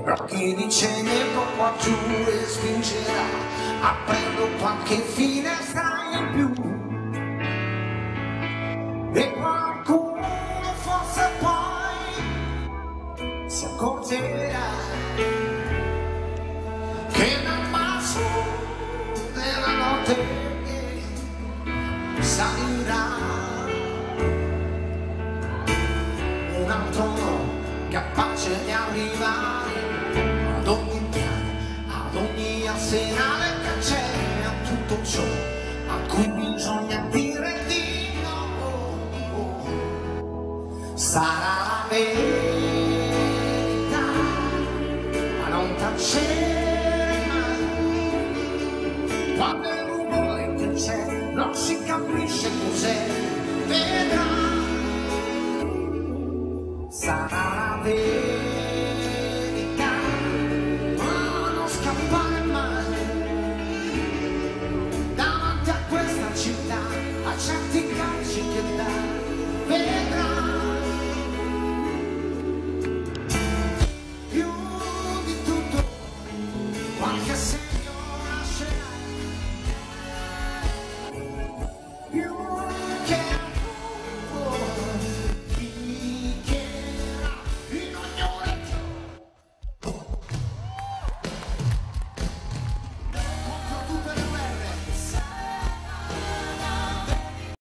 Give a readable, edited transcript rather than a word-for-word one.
Chi dice niente qua giù e spingerà, aprendo qualche finestra in più. E qualcuno forse poi si accorgerà che nel basso della notte salirà un altro no capace di arrivare ad ogni piano, ad ogni arsenale che c'è, a tutto ciò a cui bisogna dire di no. Sarà la verità, ma non tacere mai. Quando il rumore che c'è non si capisce cos'è, vedrà. Sarà la verità.